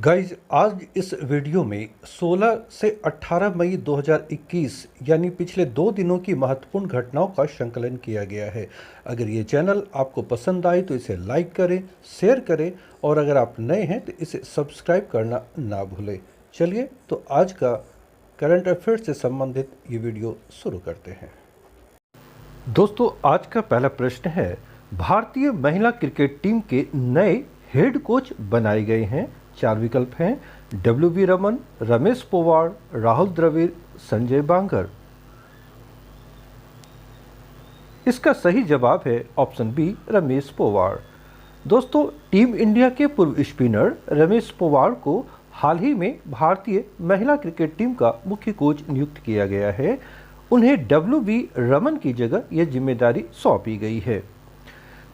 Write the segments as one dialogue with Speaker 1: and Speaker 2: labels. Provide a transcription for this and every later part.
Speaker 1: Guys आज इस video में 16 से 18 मई 2021 यानी पिछले 2 दिनों की महत्वपूर्ण घटनाओं का संकलन किया गया है। अगर ये चैनल आपको पसंद आए तो इसे लाइक करें, शेयर करें और अगर आप नए हैं तो इसे सब्सक्राइब करना ना भूलें। चलिए तो आज का करंट अफेयर्स से संबंधित ये वीडियो शुरू करते हैं। दोस्तों आज का पहला प्रश्न है, भारतीय महिला क्रिकेट टीम के नए हेड कोच बनाए गए हैं। 4 विकल्प हैं, WV रमन, रमेश पोवाड़, राहुल द्रविड़, संजय बांगर। इसका सही जवाब है ऑप्शन बी, रमेश पोवाड़। दोस्तों टीम इंडिया के पूर्व स्पिनर रमेश पोवाड़ को हाल ही में भारतीय महिला क्रिकेट टीम का मुख्य कोच नियुक्त किया गया है। उन्हें WV रमन की जगह यह जिम्मेदारी सौंपी गई है।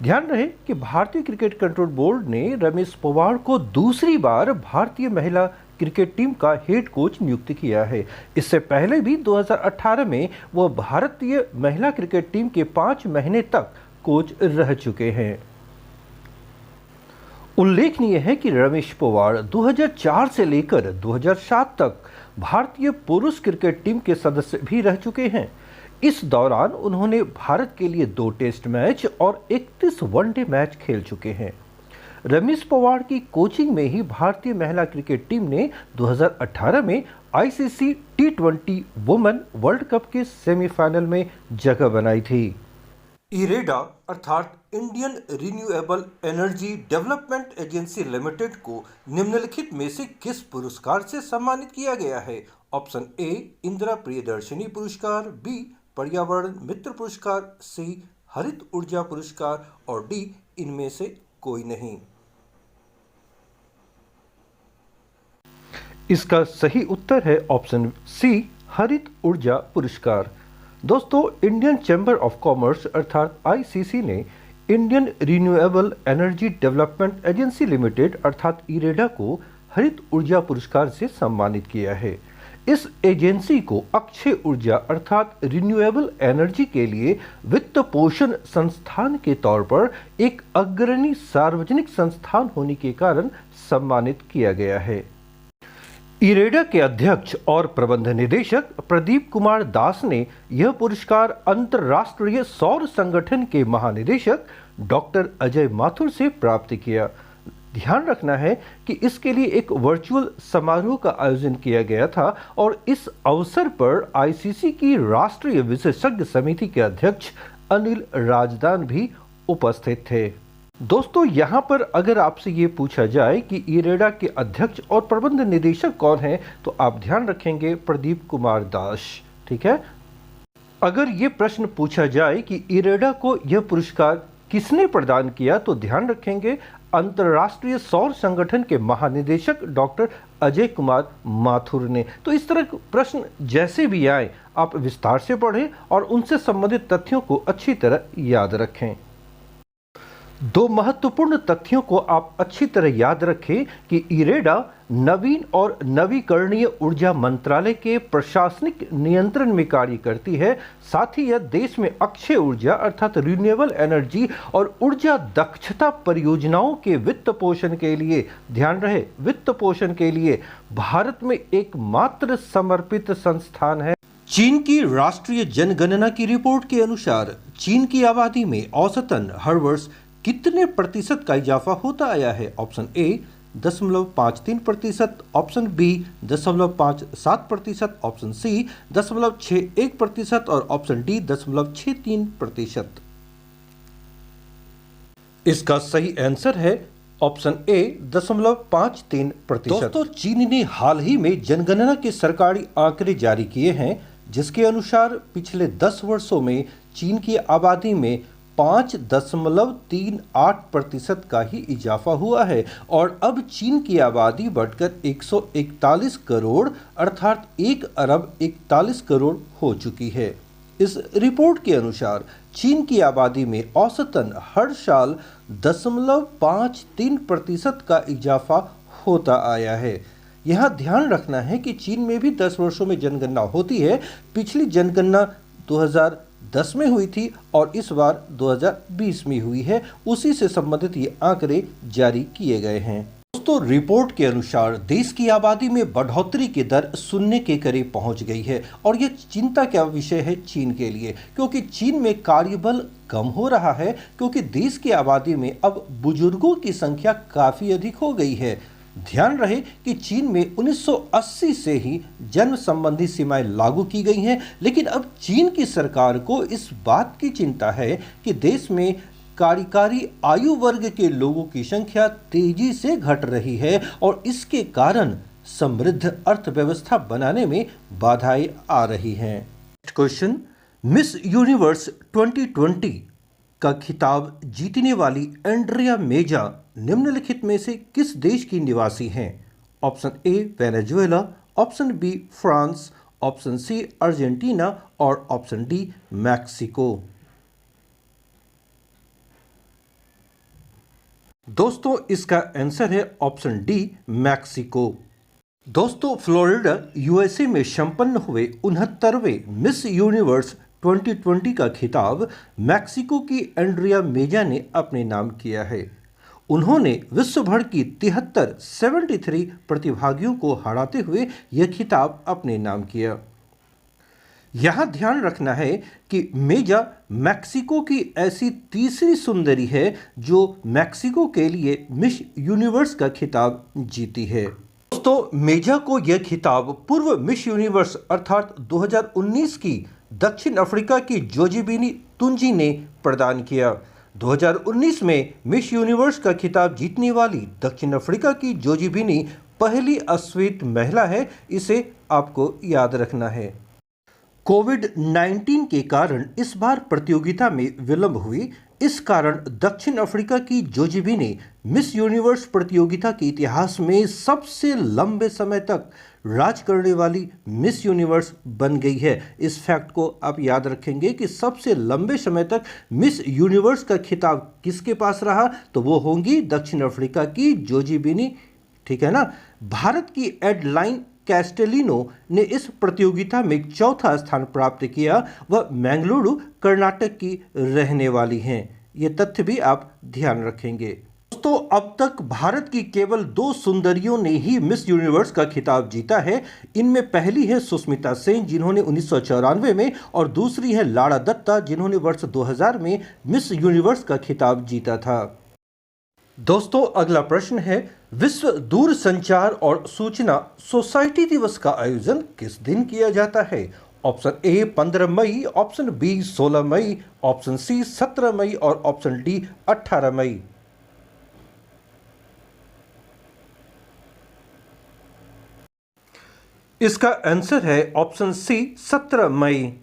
Speaker 1: ध्यान रहे कि भारतीय क्रिकेट कंट्रोल बोर्ड ने रमेश पोवाड़ को दूसरी बार भारतीय महिला क्रिकेट टीम का हेड कोच नियुक्त किया है। इससे पहले भी 2018 में वह भारतीय महिला क्रिकेट टीम के 5 महीने तक कोच रह चुके हैं। उल्लेखनीय है कि रमेश पोवाड़ 2004 से लेकर 2007 तक भारतीय पुरुष क्रिकेट टीम के सदस्य भी रह चुके हैं। इस दौरान उन्होंने भारत के लिए 2 टेस्ट मैच और 31 वनडे मैच खेल चुके हैं। रमेश पोवाड़ की कोचिंग में ही भारतीय महिला क्रिकेट टीम ने 2018 में ICC T20 women world cup के सेमीफाइनल में जगह बनाई थी। इरेडा अर्थात Indian renewable energy development agency limited को निम्नलिखित में से किस पुरस्कार से सम्मानित किया गया है? ऑप्शन ए, इंदिरा प्रियदर्शनी पुरस्कार, बी, पर्यावरण मित्र पुरस्कार, सी, हरित ऊर्जा पुरस्कार और डी, इनमें से कोई नहीं। इसका सही उत्तर है ऑप्शन सी, हरित ऊर्जा पुरस्कार। दोस्तों इंडियन चैम्बर ऑफ कॉमर्स अर्थात ICC ने Indian renewable energy development agency limited अर्थात इरेडा को हरित ऊर्जा पुरस्कार से सम्मानित किया है। इस एजेंसी को अक्षय ऊर्जा अर्थात रिन्यूएबल एनर्जी के लिए वित्त पोषण संस्थान के तौर पर एक अग्रणी सार्वजनिक संस्थान होने के कारण सम्मानित किया गया है। इरेडा के अध्यक्ष और प्रबंध निदेशक प्रदीप कुमार दास ने यह पुरस्कार अंतर्राष्ट्रीय सौर संगठन के महानिदेशक डॉक्टर अजय माथुर से प्राप्त किया। ध्यान रखना है कि इसके लिए एक वर्चुअल समारोह का आयोजन किया गया था और इस अवसर पर ICC की राष्ट्रीय विशेषज्ञ समिति के अध्यक्ष अनिल राजदान भी उपस्थित थे। दोस्तों यहाँ पर अगर आपसे ये पूछा जाए कि इरेडा के अध्यक्ष और प्रबंध निदेशक कौन है तो आप ध्यान रखेंगे प्रदीप कुमार दास। ठीक है। अगर ये प्रश्न पूछा जाए कि इरेडा को यह पुरस्कार किसने प्रदान किया तो ध्यान रखेंगे अंतर्राष्ट्रीय सौर संगठन के महानिदेशक डॉक्टर अजय कुमार माथुर ने। तो इस तरह प्रश्न जैसे भी आए आप विस्तार से पढ़ें और उनसे संबंधित तथ्यों को अच्छी तरह याद रखें। 2 महत्वपूर्ण तथ्यों को आप अच्छी तरह याद रखें कि इरेडा नवीन और नवीकरणीय ऊर्जा मंत्रालय के प्रशासनिक नियंत्रण में कार्य करती है। साथ ही यह देश में अक्षय ऊर्जा अर्थात रिन्यूएबल एनर्जी और ऊर्जा दक्षता परियोजनाओं के वित्त पोषण के लिए, ध्यान रहे वित्त पोषण के लिए भारत में एकमात्र समर्पित संस्थान है। चीन की राष्ट्रीय जनगणना की रिपोर्ट के अनुसार चीन की आबादी में औसतन हर वर्ष कितने प्रतिशत का इजाफा होता आया है? Option A 0.53%, option B 0.57%, option C 0.61% और ऑप्शन डी 0.63%। इसका सही आंसर है ऑप्शन ए 0.53%। दोस्तों चीन ने हाल ही में जनगणना के सरकारी आंकड़े जारी किए हैं जिसके अनुसार पिछले 10 वर्षों में चीन की आबादी में 5.38% का ही इजाफा हुआ है और अब चीन की आबादी बढ़कर 141 करोड़ अर्थात 1 अरब 41 करोड़ हो चुकी है। इस रिपोर्ट के अनुसार चीन की आबादी में औसतन हर साल 0.53% का इजाफा होता आया है। यहाँ ध्यान रखना है कि चीन में भी 10 वर्षों में जनगणना होती है। पिछली जनगणना 2010 में हुई थी और इस बार 2020 में हुई है। उसी से संबंधित ये आंकड़े जारी किए गए हैं। दोस्तों, रिपोर्ट के अनुसार देश की आबादी में बढ़ोतरी की दर शून्य के करीब पहुंच गई है और ये चिंता का विषय है चीन के लिए, क्योंकि चीन में कार्यबल कम हो रहा है, क्योंकि देश की आबादी में अब बुजुर्गों की संख्या काफ़ी अधिक हो गई है। ध्यान रहे कि चीन में 1980 से ही जन्म संबंधी सीमाएं लागू की गई हैं, लेकिन अब चीन की सरकार को इस बात की चिंता है कि देश में कार्यकारी आयु वर्ग के लोगों की संख्या तेजी से घट रही है और इसके कारण समृद्ध अर्थव्यवस्था बनाने में बाधाएं आ रही हैं। क्वेश्चन, मिस यूनिवर्स 2020 का खिताब जीतने वाली एंड्रिया मेजा निम्नलिखित में से किस देश की निवासी हैं? Option A Venezuela, option B France, option C Argentina और ऑप्शन डी मैक्सिको। दोस्तों, इसका आंसर है ऑप्शन डी मैक्सिको। दोस्तों, फ्लोरिडा यूएसए में संपन्न हुए 69वें मिस यूनिवर्स 2020 का खिताब मैक्सिको की एंड्रिया मेजा ने अपने नाम किया है। उन्होंने विश्व भर की 73 प्रतिभागियों को हराते हुए यह खिताब अपने नाम किया। यहाँ ध्यान रखना है कि मेजा मैक्सिको की ऐसी तीसरी सुंदरी है जो मैक्सिको के लिए मिस यूनिवर्स का खिताब जीती है। दोस्तों, मेजा को यह खिताब पूर्व मिस यूनिवर्स अर्थात 2019 की दक्षिण अफ्रीका की जोजीबिनी तुंजी ने प्रदान किया। 2019 में मिस यूनिवर्स का खिताब जीतने वाली दक्षिण अफ्रीका की जोजीबिनी पहली अश्वेत महिला है, इसे आपको याद रखना है। कोविड-19 के कारण इस बार प्रतियोगिता में विलंब हुई। इस कारण दक्षिण अफ्रीका की जोजीबिनी मिस यूनिवर्स प्रतियोगिता के इतिहास में सबसे लंबे समय तक राज करने वाली मिस यूनिवर्स बन गई है। इस फैक्ट को आप याद रखेंगे कि सबसे लंबे समय तक मिस यूनिवर्स का खिताब किसके पास रहा, तो वो होंगी दक्षिण अफ्रीका की जोजीबिनी, ठीक है ना। भारत की एडलाइन कैस्टेलिनो ने इस प्रतियोगिता में चौथा स्थान प्राप्त किया। वह मैंगलुरु कर्नाटक की रहने वाली हैं। ये तथ्य भी आप ध्यान रखेंगे। दोस्तों, अब तक भारत की केवल 2 सुंदरियों ने ही मिस यूनिवर्स का खिताब जीता है। इनमें पहली है सुष्मिता सेन जिन्होंने 1994 में, और दूसरी है लाड़ा दत्ता जिन्होंने वर्ष 2000 में मिस यूनिवर्स का खिताब जीता था। दोस्तों, अगला प्रश्न है, विश्व दूरसंचार और सूचना सोसाइटी दिवस का आयोजन किस दिन किया जाता है? ऑप्शन ए 15 मई, ऑप्शन बी 16 मई, ऑप्शन सी 17 मई और ऑप्शन डी 18 मई। इसका आंसर है ऑप्शन सी 17 मई।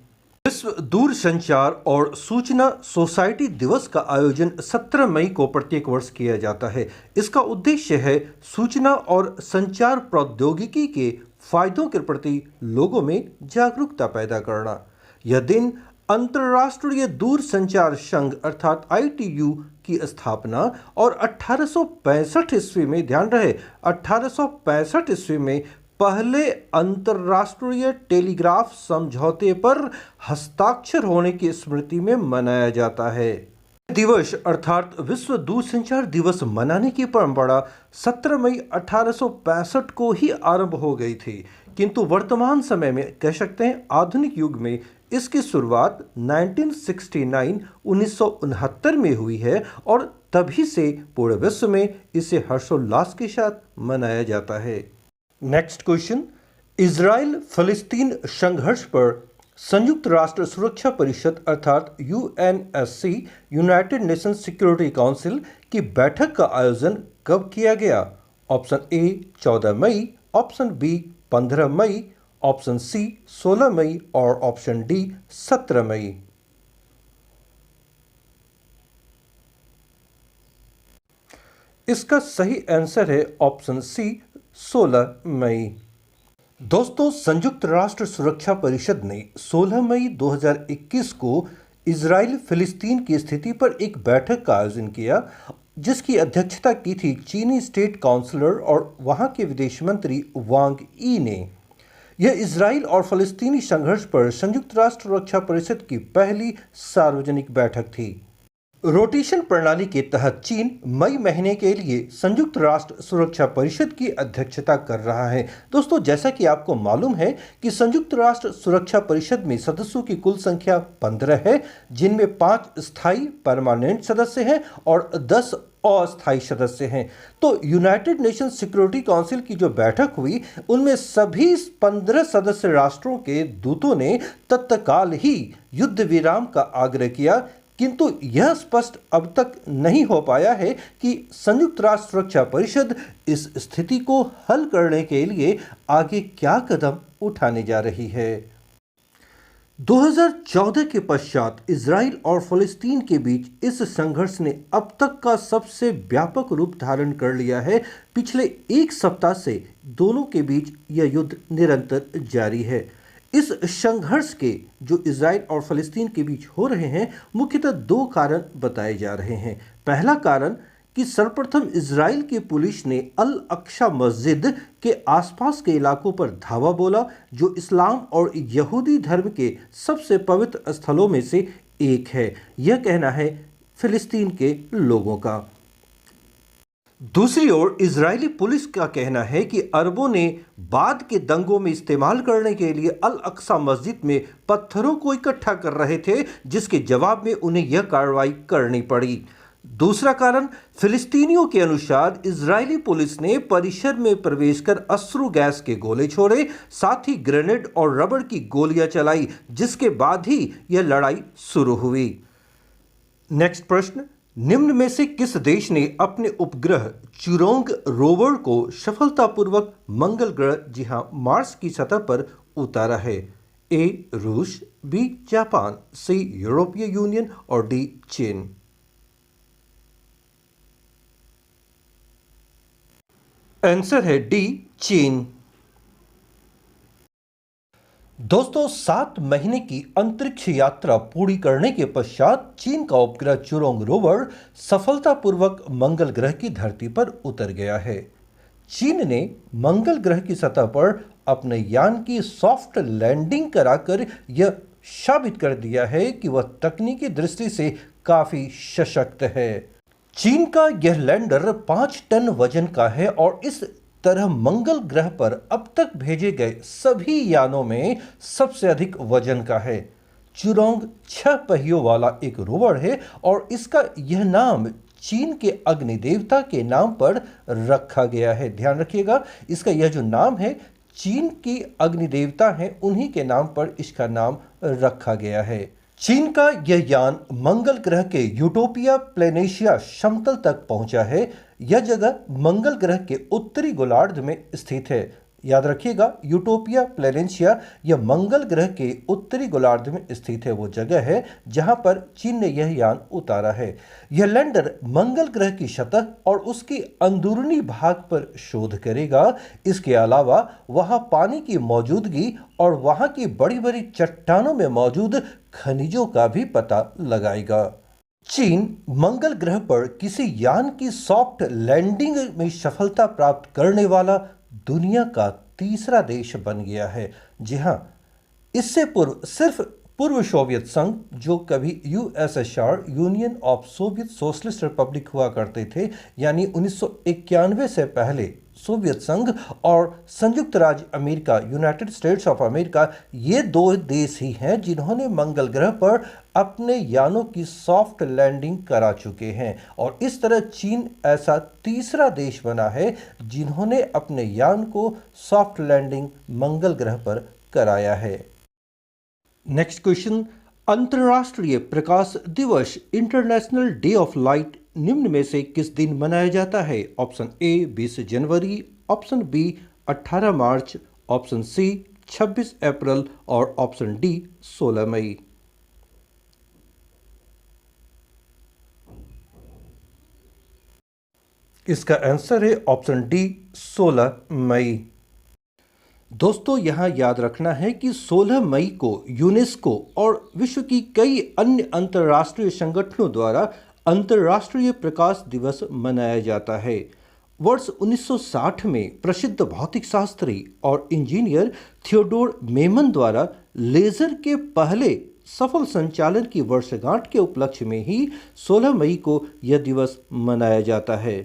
Speaker 1: विश्व दूरसंचार और सूचना सोसाइटी दिवस का आयोजन 17 मई को प्रत्येक वर्ष किया जाता है। इसका उद्देश्य है सूचना और संचार प्रौद्योगिकी के फायदों के प्रति लोगों में जागरूकता पैदा करना। यह दिन अंतर्राष्ट्रीय दूरसंचार संघ अर्थात ITU की स्थापना और 1865 ईस्वी में, ध्यान रहे 1865 ईस्वी में पहले अंतर्राष्ट्रीय टेलीग्राफ समझौते पर हस्ताक्षर होने की स्मृति में मनाया जाता है। दिवस अर्थात विश्व दूरसंचार दिवस मनाने की परंपरा 17 मई 1865 को ही आरंभ हो गई थी, किंतु वर्तमान समय में कह सकते हैं आधुनिक युग में इसकी शुरुआत 1969 में हुई है और तभी से पूरे विश्व में इसे हर्षोल्लास के साथ मनाया जाता है। नेक्स्ट क्वेश्चन, इजराइल फलस्तीन संघर्ष पर संयुक्त राष्ट्र सुरक्षा परिषद अर्थात UNSC United Nations Security Council की बैठक का आयोजन कब किया गया? ऑप्शन ए 14 मई, ऑप्शन बी 15 मई, ऑप्शन सी 16 मई और ऑप्शन डी 17 मई। इसका सही आंसर है ऑप्शन सी 16 मई। दोस्तों, संयुक्त राष्ट्र सुरक्षा परिषद ने 16 मई 2021 को इजराइल फिलिस्तीन की स्थिति पर एक बैठक का आयोजन किया, जिसकी अध्यक्षता की थी चीनी स्टेट काउंसलर और वहां के विदेश मंत्री वांग यी ने। यह इजराइल और फलस्तीनी संघर्ष पर संयुक्त राष्ट्र सुरक्षा परिषद की पहली सार्वजनिक बैठक थी। रोटेशन प्रणाली के तहत चीन मई महीने के लिए संयुक्त राष्ट्र सुरक्षा परिषद की अध्यक्षता कर रहा है। दोस्तों, जैसा कि आपको मालूम है कि संयुक्त राष्ट्र सुरक्षा परिषद में सदस्यों की कुल संख्या 15 है, जिनमें 5 स्थायी परमानेंट सदस्य हैं और 10 अस्थायी सदस्य हैं। तो यूनाइटेड नेशन सिक्योरिटी काउंसिल की जो बैठक हुई, उनमें सभी 15 सदस्य राष्ट्रों के दूतों ने तत्काल ही युद्ध विराम का आग्रह किया, किंतु यह स्पष्ट अब तक नहीं हो पाया है कि संयुक्त राष्ट्र सुरक्षा परिषद इस स्थिति को हल करने के लिए आगे क्या कदम उठाने जा रही है। 2014 के पश्चात इजराइल और फ़लस्तीन के बीच इस संघर्ष ने अब तक का सबसे व्यापक रूप धारण कर लिया है। पिछले एक सप्ताह से दोनों के बीच यह युद्ध निरंतर जारी है। इस संघर्ष के जो इजराइल और फ़लस्तीन के बीच हो रहे हैं, मुख्यतः 2 कारण बताए जा रहे हैं। पहला कारण कि सर्वप्रथम इजराइल की पुलिस ने अल अक्सा मस्जिद के आसपास के इलाकों पर धावा बोला, जो इस्लाम और यहूदी धर्म के सबसे पवित्र स्थलों में से एक है, यह कहना है फ़िलिस्तीन के लोगों का। दूसरी ओर इजरायली पुलिस का कहना है कि अरबों ने बाद के दंगों में इस्तेमाल करने के लिए अल अक्सा मस्जिद में पत्थरों को इकट्ठा कर रहे थे, जिसके जवाब में उन्हें यह कार्रवाई करनी पड़ी। दूसरा कारण, फिलिस्तीनियों के अनुसार इजरायली पुलिस ने परिसर में प्रवेश कर अश्रु गैस के गोले छोड़े, साथ ही ग्रेनेड और रबड़ की गोलियां चलाई, जिसके बाद ही यह लड़ाई शुरू हुई। नेक्स्ट प्रश्न, निम्न में से किस देश ने अपने उपग्रह चुरोंग रोवर को सफलतापूर्वक मंगल ग्रह, जी हां, मार्स की सतह पर उतारा है? ए रूस, बी जापान, सी यूरोपीय यूनियन और डी चीन। आंसर है डी चीन। दोस्तों, 7 महीने की अंतरिक्ष यात्रा पूरी करने के पश्चात चीन का उपग्रह चुरोंग रोवर सफलतापूर्वक मंगल ग्रह की धरती पर उतर गया है। चीन ने मंगल ग्रह की सतह पर अपने यान की सॉफ्ट लैंडिंग कराकर यह साबित कर दिया है कि वह तकनीकी दृष्टि से काफी सशक्त है। चीन का यह लैंडर 5 टन वजन का है और इस तरह मंगल ग्रह पर अब तक भेजे गए सभी यानों में सबसे अधिक वजन का है। चुरोंग 6 पहियों वाला एक रोवर है और इसका यह नाम चीन के अग्नि देवता के नाम पर रखा गया है। ध्यान रखिएगा, इसका यह जो नाम है, चीन की अग्नि देवता हैं, उन्हीं के नाम पर इसका नाम रखा गया है। चीन का यह यान मंगल ग्रह के यूटोपिया प्लेनेशिया समतल तक पहुंचा है। यह जगह मंगल ग्रह के उत्तरी गोलार्ध में स्थित है। याद रखिएगा, यूटोपिया प्लेनेशिया यह मंगल ग्रह के उत्तरी गोलार्ध में स्थित है, वो जगह है जहां पर चीन ने यह यान उतारा है। यह लैंडर मंगल ग्रह की सतह और उसकी अंदरूनी भाग पर शोध करेगा। इसके अलावा वहां पानी की मौजूदगी और वहां की बड़ी बड़ी चट्टानों में मौजूद खनिजों का भी पता लगाएगा। चीन मंगल ग्रह पर किसी यान की सॉफ्ट लैंडिंग में सफलता प्राप्त करने वाला दुनिया का तीसरा देश बन गया है। जी हां, इससे पूर्व सिर्फ पूर्व सोवियत संघ, जो कभी USSR union of Soviet socialist Republic हुआ करते थे, यानी 1991 से पहले सोवियत संघ, और संयुक्त राज्य America, United states of America, ये 2 देश ही हैं जिन्होंने मंगल ग्रह पर अपने यानों की सॉफ्ट लैंडिंग करा चुके हैं। और इस तरह चीन ऐसा तीसरा देश बना है जिन्होंने अपने यान को सॉफ्ट लैंडिंग मंगल ग्रह पर कराया है। नेक्स्ट क्वेश्चन, अंतर्राष्ट्रीय प्रकाश दिवस इंटरनेशनल डे ऑफ लाइट निम्न में से किस दिन मनाया जाता है? ऑप्शन ए 20 जनवरी, ऑप्शन बी 18 मार्च, ऑप्शन सी 26 अप्रैल और ऑप्शन डी 16 मई। इसका आंसर है ऑप्शन डी 16 मई। दोस्तों, यहां याद रखना है कि 16 मई को यूनेस्को और विश्व की कई अन्य अंतर्राष्ट्रीय संगठनों द्वारा अंतर्राष्ट्रीय प्रकाश दिवस मनाया जाता है। वर्ष 1960 में प्रसिद्ध भौतिक शास्त्री और इंजीनियर थियोडोर मेमन द्वारा लेजर के पहले सफल संचालन की वर्षगांठ के उपलक्ष्य में ही 16 मई को यह दिवस मनाया जाता है।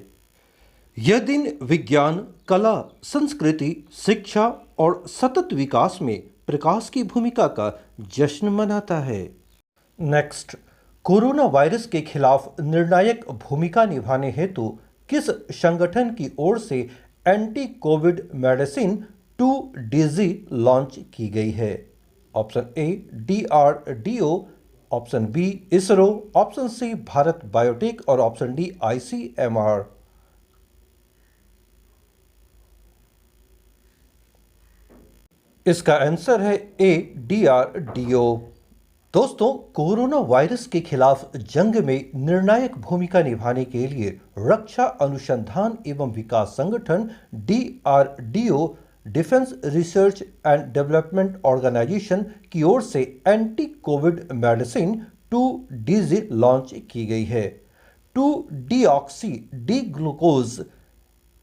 Speaker 1: यह दिन विज्ञान, कला, संस्कृति, शिक्षा और सतत विकास में प्रकाश की भूमिका का जश्न मनाता है। नेक्स्ट, कोरोना वायरस के खिलाफ निर्णायक भूमिका निभाने हेतु किस संगठन की ओर से anti Covid medicine 2DZ launch की गई है? Option A DRDO, option B ISRO, option C Bharat Biotech और ऑप्शन डी ICMR। इसका आंसर है ए DRDO। दोस्तों, कोरोना वायरस के खिलाफ जंग में निर्णायक भूमिका निभाने के लिए रक्षा अनुसंधान एवं विकास संगठन DRDO, defence research and development organisation की ओर से anti Covid medicine 2DZ launch की गई है। 2-डीऑक्सी डी ग्लूकोज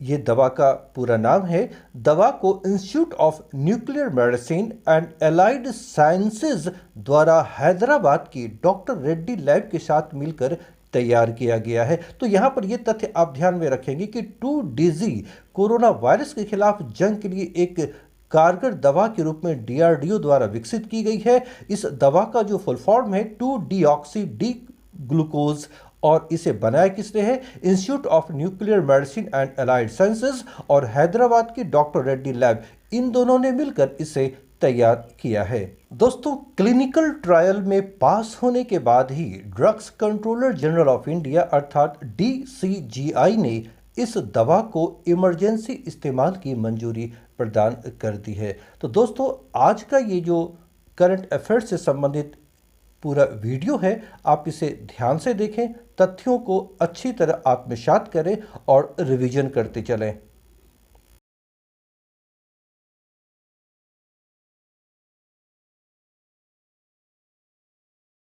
Speaker 1: ये दवा का पूरा नाम है। दवा को institute of nuclear medicine and allied sciences द्वारा हैदराबाद की डॉक्टर रेड्डी लैब के साथ मिलकर तैयार किया गया है। तो यहाँ पर यह तथ्य आप ध्यान में रखेंगे कि 2DZ कोरोना वायरस के खिलाफ जंग के लिए एक कारगर दवा के रूप में DRDO द्वारा विकसित की गई है। इस दवा का जो फुल फॉर्म है 2-डीऑक्सी डी ग्लूकोज और इसे बनाया किसने है? Institute of nuclear medicine and allied sciences और हैदराबाद की डॉक्टर रेड्डी लैब, इन दोनों ने मिलकर इसे तैयार किया है। दोस्तों, क्लिनिकल ट्रायल में पास होने के बाद ही drugs controller general of India अर्थात DCGI ने इस दवा को इमरजेंसी इस्तेमाल की मंजूरी प्रदान कर दी है। तो दोस्तों, आज का ये जो करंट अफेयर्स से संबंधित पूरा वीडियो है, आप इसे ध्यान से देखें, तथ्यों को अच्छी तरह आत्मसात करें और रिवीजन करते चलें।